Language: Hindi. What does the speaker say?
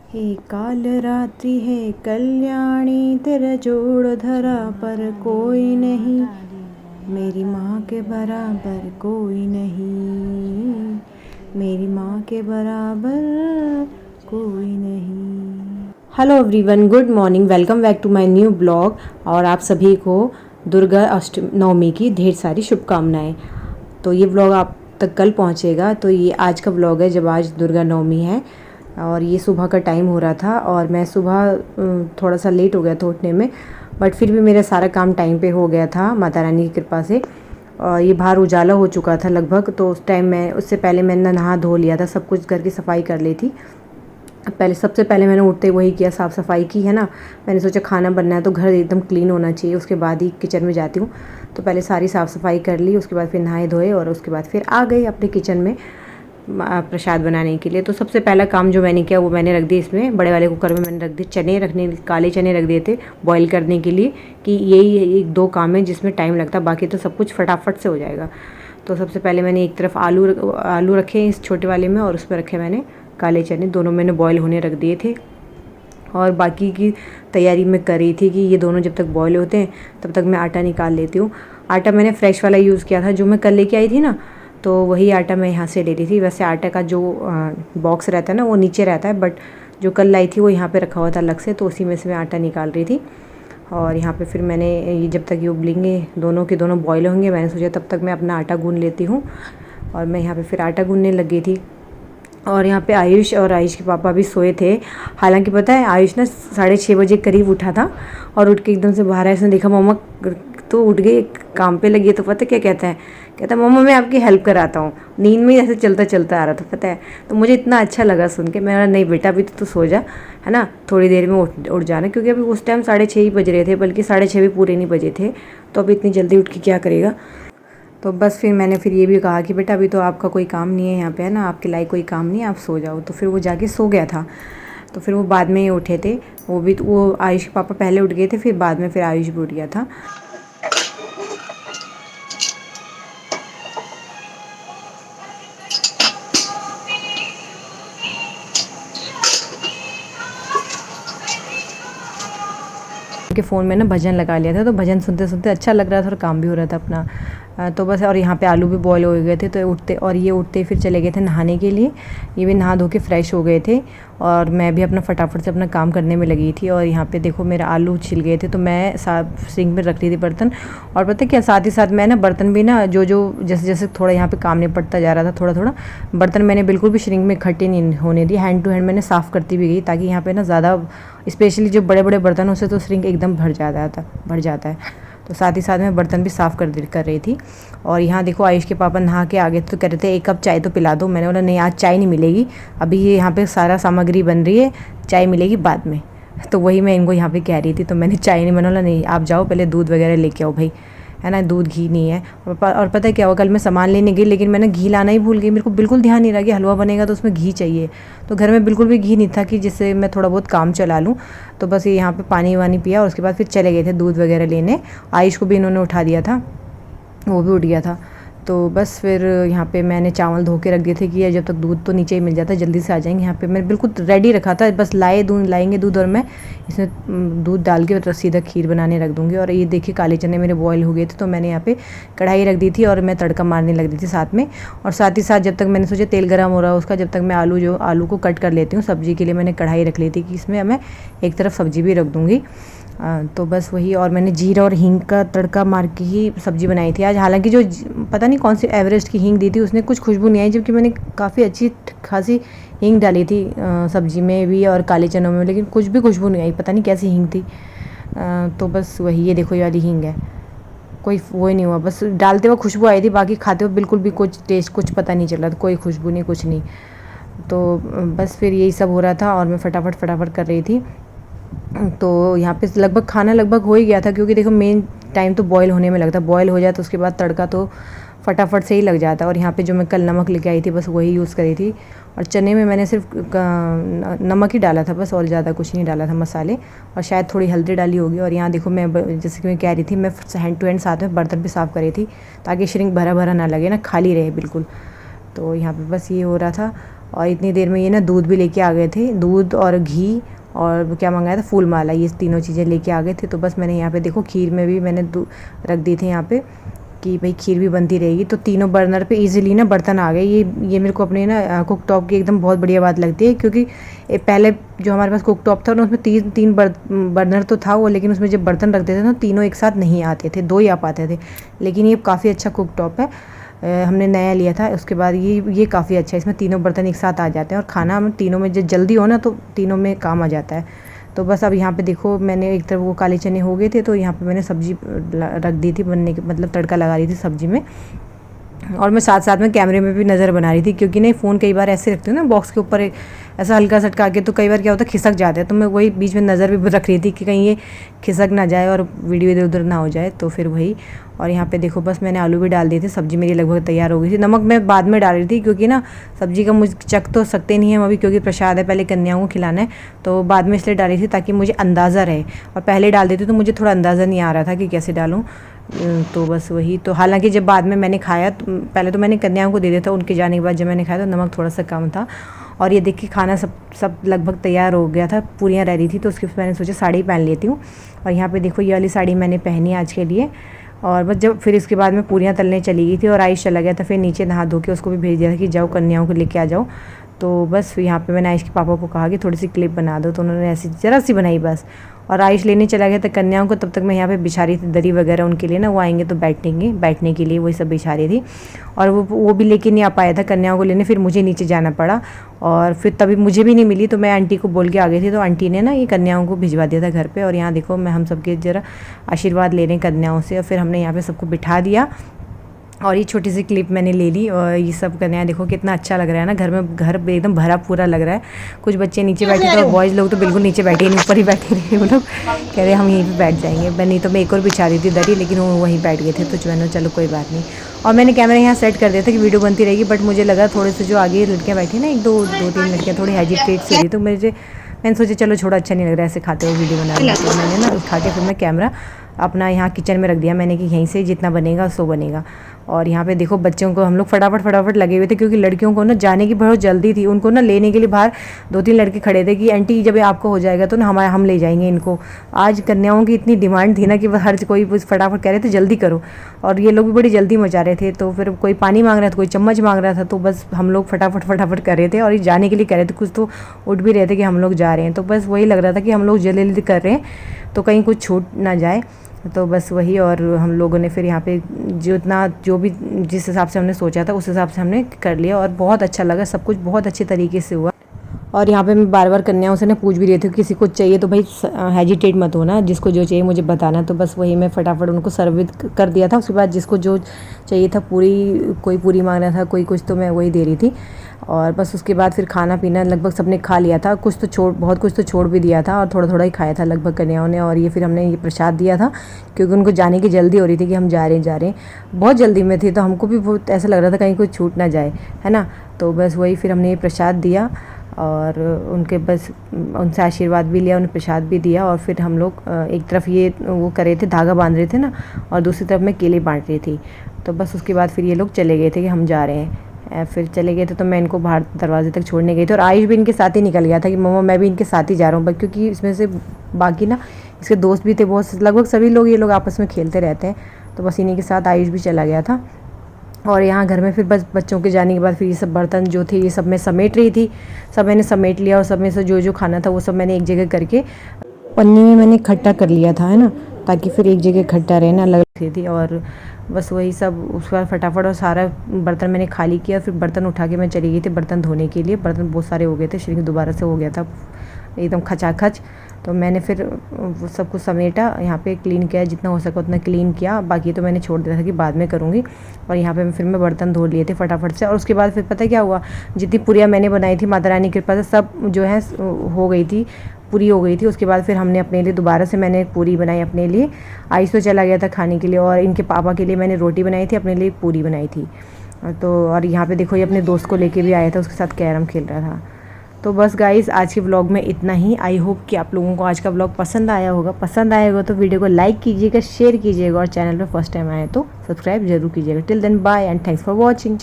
हे काल रात्रि है कल्याणी, तेरा जोड़ धरा पर कोई नहीं, मेरी माँ के बराबर कोई नहीं, मेरी माँ के बराबर कोई नहीं। Hello everyone, good morning, welcome back to my new blog. और आप सभी को दुर्गा अष्टमी नवमी की ढेर सारी शुभकामनाएं। तो ये ब्लॉग आप तक कल पहुंचेगा। तो ये आज का ब्लॉग है जब आज दुर्गा नवमी है। और ये सुबह का टाइम हो रहा था और मैं सुबह थोड़ा सा लेट हो गया था उठने में, बट फिर भी मेरा सारा काम टाइम पे हो गया था माता रानी की कृपा से। और ये बाहर उजाला हो चुका था लगभग, तो उस टाइम मैं उससे पहले मैंने नहा धो लिया था, सब कुछ घर की सफाई कर ली थी। सबसे पहले मैंने उठते वही किया, साफ़ सफाई की है ना। मैंने सोचा खाना बनना है तो घर एकदम क्लीन होना चाहिए, उसके बाद ही किचन में जाती हूँ। तो पहले सारी साफ़ सफाई कर ली, उसके बाद फिर नहाए धोए और उसके बाद फिर आ गई अपने किचन में प्रसाद बनाने के लिए। तो सबसे पहला काम जो मैंने किया वो मैंने रख दी इसमें बड़े वाले कुकर में, मैंने रख दी चने रखने, काले चने रख दिए थे बॉईल करने के लिए, कि यही एक दो काम है जिसमें टाइम लगता है, बाकी तो सब कुछ फटाफट से हो जाएगा। तो सबसे पहले मैंने एक तरफ आलू रखे इस छोटे वाले में, और उस पर रखे मैंने काले चने, दोनों मैंने बॉईल होने रख दिए थे। और बाकी की तैयारी मैं कर रही थी कि ये दोनों जब तक बॉईल होते हैं तब तक मैं आटा निकाल लेती हूँ। आटा मैंने फ्रेश वाला यूज़ किया था जो मैं कल लेके आई थी ना, तो वही आटा मैं यहाँ से ले रही थी। वैसे आटा का जो बॉक्स रहता है ना वो नीचे रहता है, बट जो कल लाई थी वो यहाँ पे रखा हुआ था अलग से, तो उसी में से मैं आटा निकाल रही थी। और यहाँ पे फिर मैंने ये जब तक ये उबलेंगे दोनों के दोनों बॉयल होंगे, मैंने सोचा तब तक मैं अपना आटा गूँध लेती हूँ। और मैं यहाँ पे फिर आटा गूँधने लग गई थी। और यहाँ पे आयुष और आयुष के पापा भी सोए थे। हालांकि पता है आयुष ना 6:30 बजे करीब उठा था, और उठ के एकदम से बाहर आया, उसने देखा मम्मा तो उठ गई काम पे लगी है, तो पता क्या कहता है, कहता है मम्मा मैं आपकी हेल्प कराता हूँ। नींद में ऐसे चलता चलता आ रहा था पता है। तो मुझे इतना अच्छा लगा सुन के। मैं नहीं बेटा अभी तो सो जा, है ना, थोड़ी देर में उठ जाना, क्योंकि अभी उस टाइम 6:30 ही बज रहे थे, बल्कि 6:30 भी पूरे नहीं बजे थे। तो अभी इतनी जल्दी उठ के क्या करेगा। तो बस फिर मैंने फिर ये भी कहा कि बेटा अभी तो आपका कोई काम नहीं है यहाँ पे, है ना, आपके लायक कोई काम नहीं है, आप सो जाओ। तो फिर वो जाके सो गया था। तो फिर वो बाद में ही उठे थे, वो आयुष के पापा पहले उठ गए थे, फिर बाद में फिर आयुष भी उठ गया था। के फ़ोन में ना भजन लगा लिया था, तो भजन सुनते सुनते अच्छा लग रहा था और काम भी हो रहा था अपना। तो बस, और यहाँ पे आलू भी बॉयल हो गए थे, तो ये उठते फिर चले गए थे नहाने के लिए। ये भी नहा धो के फ्रेश हो गए थे, और मैं भी अपना फटाफट से अपना काम करने में लगी थी। और यहाँ पे देखो मेरा आलू छिल गए थे, तो मैं सिंक में रख रही थी बर्तन। और पता है क्या, साथ ही साथ मैं ना बर्तन भी ना जो जैसे जैसे थोड़ा यहाँ पे काम निपटता जा रहा था, थोड़ा थोड़ा बर्तन मैंने बिल्कुल भी श्रिंक में इकट्ठे नहीं होने दी, हैंड टू हैंड मैंने साफ़ करती भी गई, ताकि यहाँ पे ना ज़्यादा, स्पेशली जो बड़े बड़े बर्तनों से तो श्रिंक एकदम भर जाता है। तो साथ ही साथ मैं बर्तन भी साफ़ कर रही थी। और यहाँ देखो आयुष के पापा नहा के आ गए, तो कह रहे थे 1 कप चाय तो पिला दो। मैंने बोला नहीं, आज चाय नहीं मिलेगी, अभी ये यहाँ पे सारा सामग्री बन रही है, चाय मिलेगी बाद में। तो वही मैं इनको यहाँ पे कह रही थी, तो मैंने चाय नहीं, मैंने बोला नहीं आप जाओ पहले दूध वगैरह लेके आओ भाई, है ना, दूध घी नहीं है। और पता है क्या हुआ, कल मैं सामान लेने गई लेकिन मैंने घी लाना ही भूल गई। मेरे को बिल्कुल ध्यान नहीं रहा कि हलवा बनेगा तो उसमें घी चाहिए, तो घर में बिल्कुल भी घी नहीं था कि जिससे मैं थोड़ा बहुत काम चला लूँ। तो बस ये यहाँ पे पानी वानी पिया, और उसके बाद फिर चले गए थे दूध वगैरह लेने। आयुष को भी इन्होंने उठा दिया था, वो भी उठ गया था। तो बस फिर यहाँ पे मैंने चावल धो के रख दिए थे कि जब तक दूध तो नीचे ही मिल जाता है जल्दी से आ जाएंगे। यहाँ पे मैंने बिल्कुल रेडी रखा था, बस लाएंगे दूध, और मैं इसमें दूध डाल के सीधा खीर बनाने रख दूँगी। और ये देखिए काले चने मेरे बॉयल हो गए थे, तो मैंने यहाँ पे कढ़ाई रख दी थी और मैं तड़का मारने लग दी थी साथ में। और साथ ही साथ जब तक मैंने सोचा तेल गर्म हो रहा है उसका, जब तक मैं आलू को कट कर लेती हूँ सब्ज़ी के लिए, मैंने कढ़ाई रख ली थी कि इसमें मैं एक तरफ सब्ज़ी भी रख दूँगी। तो बस वही, और मैंने जीरा और हींग का तड़का मार के ही सब्ज़ी बनाई थी आज। हालांकि जो पता नहीं कौन सी एवरेस्ट की हींग दी थी उसने कुछ खुशबू नहीं आई, जबकि मैंने काफ़ी अच्छी खासी हींग डाली थी सब्ज़ी में भी और काले चनों में, लेकिन कुछ भी खुशबू नहीं आई, पता नहीं कैसी हींग थी। तो बस वही, ये देखो ये वाली हींग है, कोई वो ही नहीं हुआ, बस डालते हुए खुशबू आई थी, बाकी खाते हुए बिल्कुल भी कुछ टेस्ट कुछ पता नहीं चला था, कोई खुशबू नहीं, कुछ नहीं। तो बस फिर यही सब हो रहा था और मैं फटाफट कर रही थी। तो यहाँ पे लगभग खाना लगभग हो ही गया था, क्योंकि देखो मेन टाइम तो बॉयल होने में लगता है, बॉयल हो जाए तो उसके बाद तड़का तो फटाफट से ही लग जाता है। और यहाँ पे जो मैं कल नमक लेके आई थी बस वही यूज़ करी थी, और चने में मैंने सिर्फ नमक ही डाला था बस, और ज़्यादा कुछ नहीं डाला था मसाले, और शायद थोड़ी हल्दी डाली होगी। और यहाँ देखो मैं जैसे कि मैं कह रही थी, मैं हैंड टू हैंड साथ में बर्तन भी साफ़ करी थी, ताकि श्रिंक भरा भरा ना लगे ना, खाली रहे बिल्कुल। तो यहाँ पे बस ये हो रहा था। और इतनी देर में ये ना दूध भी लेके आ गए थे, दूध और घी और क्या मंगाया था, फूल माला, ये तीनों चीज़ें लेके आ गए थे। तो बस मैंने यहाँ पे देखो खीर में भी मैंने रख दी थी यहाँ पे कि भाई खीर भी बनती रहेगी। तो तीनों बर्नर पे इजीली ना बर्तन आ गए। ये मेरे को अपने ना कुक टॉप की एकदम बहुत बढ़िया बात लगती है, क्योंकि पहले जो हमारे पास कुक टॉप था ना उसमें तीन बर्नर तो था वो, लेकिन उसमें जब बर्तन रखते थे ना तीनों एक साथ नहीं आते थे, 2 ही आ पाते थे। लेकिन ये काफ़ी अच्छा कुक टॉप है, हमने नया लिया था। उसके बाद ये काफ़ी अच्छा है, इसमें तीनों बर्तन एक साथ आ जाते हैं और खाना हम तीनों में जब जल्दी हो ना तो तीनों में काम आ जाता है। तो बस अब यहाँ पे देखो मैंने एक तरफ वो काले चने हो गए थे, तो यहाँ पे मैंने सब्ज़ी रख दी थी बनने के, मतलब तड़का लगा रही थी सब्ज़ी में। और मैं साथ साथ में कैमरे में भी नज़र बना रही थी, क्योंकि नहीं फ़ोन कई बार ऐसे रखती हूँ ना बॉक्स के ऊपर ऐसा हल्का सटका के, तो कई बार क्या होता है खिसक जाता है। तो मैं वही बीच में नज़र भी रख रही थी कि कहीं ये खिसक ना जाए और वीडियो इधर उधर ना हो जाए, तो फिर वही। और यहाँ पे देखो बस मैंने आलू भी डाल दिए थे, सब्ज़ी मेरी लगभग तैयार हो गई थी। नमक मैं बाद में डाल रही थी, क्योंकि ना सब्ज़ी का मुझे चख तो सकते नहीं है हम अभी, क्योंकि प्रसाद है, पहले कन्याओं को खिलाना है, तो बाद में इसलिए डाली थी ताकि मुझे अंदाज़ा रहे। और पहले डाल देती तो मुझे थोड़ा अंदाज़ा नहीं आ रहा था कि कैसे डालूँ। तो बस वही। तो हालांकि जब बाद में मैंने खाया तो पहले तो मैंने कन्याओं को दे दिया था, उनके जाने के बाद जब मैंने खाया तो नमक थोड़ा सा कम था। और ये देखिए खाना सब लगभग तैयार हो गया था, पूरियाँ रेडी थी, तो उसके मैंने सोचा साड़ी पहन लेती हूँ। और यहाँ पे देखो ये वाली साड़ी मैंने पहनी आज के लिए। और बस जब फिर इसके बाद में पूरियाँ तलने चली गई थी और आयुष चला गया था, फिर नीचे नहा धो के उसको भी भेज दिया था कि जाओ कन्याओं को लेके आ जाओ। तो बस यहाँ पे मैंने आयुष के पापा को कहा कि थोड़ी सी क्लिप बना दो, तो उन्होंने ऐसी ज़रा सी बनाई बस। और आयुष लेने चला गया था कन्याओं को, तब तक मैं यहाँ पे बिछा रही थी दरी वगैरह उनके लिए ना, वो आएंगे तो बैठने के लिए वही सब बिछा रही थी। और वो भी लेके नहीं आ पाया था कन्याओं को लेने, फिर मुझे नीचे जाना पड़ा। और फिर तभी मुझे भी नहीं मिली, तो मैं आंटी को बोल के आ गई थी, तो आंटी ने ना ये कन्याओं को भिजवा दिया था घर पे। और यहाँ देखो मैं हम सबके ज़रा आशीर्वाद ले रहे हैं कन्याओं से, और फिर हमने यहाँ पे सबको बिठा दिया। और ये छोटी सी क्लिप मैंने ले ली। और ये सब कन्या देखो कितना अच्छा लग रहा है ना, घर एकदम भरा पूरा लग रहा है। कुछ बच्चे नीचे बैठे थे और बॉयज़ लोग तो बिल्कुल नीचे बैठे नहीं, ऊपर ही बैठे रहे। वो लोग कह रहे हम यहीं पे बैठ जाएंगे, मैं नहीं तो मैं एक और बिछा रही थी दरी, लेकिन वो वहीं बैठ गए थे। तो मैंने चलो कोई बात नहीं। और मैंने कैमरा यहाँ सेट कर दिया था कि वीडियो बनती रहेगी, बट मुझे लगा थोड़े से जो आगे लड़कियाँ बैठी ना, दो तीन लड़कियाँ थोड़ी हेजिटेट सी हुई, तो मैंने सोचा चलो छोड़ा अच्छा नहीं लग रहा है ऐसे खाते हुए वीडियो बना रही। तो मैंने ना उठा के फिर मैं कैमरा अपना यहाँ किचन में रख दिया मैंने, कि यहीं से जितना बनेगा सो बनेगा। और यहाँ पे देखो बच्चों को हम लोग फटाफट लगे हुए थे, क्योंकि लड़कियों को ना जाने की बहुत जल्दी थी। उनको ना लेने के लिए बाहर 2-3 लड़के खड़े थे कि आंटी जब आपको हो जाएगा तो ना हम ले जाएंगे इनको। आज कन्याओं की इतनी डिमांड थी ना कि हर कोई फटाफट कह रहे थे जल्दी करो, और ये लोग भी बड़ी जल्दी मचा रहे थे। तो फिर कोई पानी मांग रहा था, कोई चम्मच मांग रहा था, तो बस हम लोग फटाफट कर रहे थे। और ये जाने के लिए कह रहे थे, कुछ तो उठ भी रहे थे कि हम लोग जा रहे हैं। तो बस वही लग रहा था कि हम लोग जल्दी कर रहे हैं तो कहीं कुछ छूट ना जाए। तो बस वही। और हम लोगों ने फिर यहाँ पे जो भी जिस हिसाब से हमने सोचा था उस हिसाब से हमने कर लिया, और बहुत अच्छा लगा, सब कुछ बहुत अच्छे तरीके से हुआ। और यहाँ पे मैं बार कन्याओं से ना पूछ भी रही थी किसी को चाहिए तो भाई हेजिटेट मत होना, जिसको जो चाहिए मुझे बताना। तो बस वही मैं फटाफट उनको सर्व कर दिया था। उसके बाद जिसको जो चाहिए था, कोई पूरी मांग रहा था, कोई कुछ, तो मैं वही दे रही थी। और बस उसके बाद फिर खाना पीना लगभग सबने खा लिया था, बहुत कुछ तो छोड़ भी दिया था, और थोड़ा ही खाया था लगभग कन्याओं ने। और ये फिर हमने ये प्रसाद दिया था, क्योंकि उनको जाने की जल्दी हो रही थी कि हम जा रहे हैं, बहुत जल्दी में थे, तो हमको भी बहुत ऐसा लग रहा था कहीं कुछ छूट ना जाए, है ना। तो बस वही फिर हमने ये प्रसाद दिया और उनसे आशीर्वाद भी लिया, उन्हें प्रसाद भी दिया। और फिर हम लोग एक तरफ ये वो कर रहे थे, धागा बांध रहे थे ना, और दूसरी तरफ मैं केले बांट रही थी। तो बस उसके बाद फिर ये लोग चले गए थे कि हम जा रहे हैं। फिर चले गए थे तो मैं इनको बाहर दरवाजे तक छोड़ने गई थी, और आयुष भी इनके साथ ही निकल गया था कि मम्मा मैं भी इनके साथ ही जा रहा हूँ, क्योंकि इसमें से बाकी ना इसके दोस्त भी थे बहुत, लगभग सभी लोग ये लोग आपस में खेलते रहते हैं। तो बस इन्हीं के साथ आयुष भी चला गया था। और यहाँ घर में फिर बस बच्चों के जाने के बाद फिर ये सब बर्तन जो थे ये सब मैं समेट रही थी, सब मैंने समेट लिया। और सब में से जो खाना था वो सब मैंने एक जगह करके पन्नी में मैंने इकट्ठा कर लिया था, है ना, ताकि फिर एक जगह इकट्ठा रहे ना, अलग थी। और बस वही सब उसके बाद फटाफट और सारा बर्तन मैंने खाली किया। फिर बर्तन उठा के मैं चली गई थी बर्तन धोने के लिए। बर्तन बहुत सारे हो गए थे, श्रिंक दोबारा से हो गया था एकदम खचाखच। तो मैंने फिर वो सब कुछ समेटा, यहाँ पे क्लीन किया, जितना हो सका उतना क्लीन किया, बाकी तो मैंने छोड़ दिया था कि बाद में करूँगी। और यहाँ पे फिर मैं बर्तन धो लिए थे फटाफट से। और उसके बाद फिर पता क्या हुआ, जितनी पूरियाँ मैंने बनाई थी माता रानी की कृपा से सब जो है हो गई थी, पूरी हो गई थी। उसके बाद फिर हमने अपने लिए दोबारा से मैंने पूरी बनाई अपने लिए। आयुष तो चला गया था खाने के लिए, और इनके पापा के लिए मैंने रोटी बनाई थी, अपने लिए पूरी बनाई थी। तो और यहाँ पे देखो ये अपने दोस्त को लेके भी आया था, उसके साथ कैरम खेल रहा था। तो बस गाइस आज के व्लॉग में इतना ही। आई होप कि आप लोगों को आज का व्लॉग पसंद आया होगा। तो वीडियो को लाइक कीजिएगा, शेयर कीजिएगा, और चैनल पर फर्स्ट टाइम आए तो सब्सक्राइब जरूर कीजिएगा। Till then bye and thanks for watching.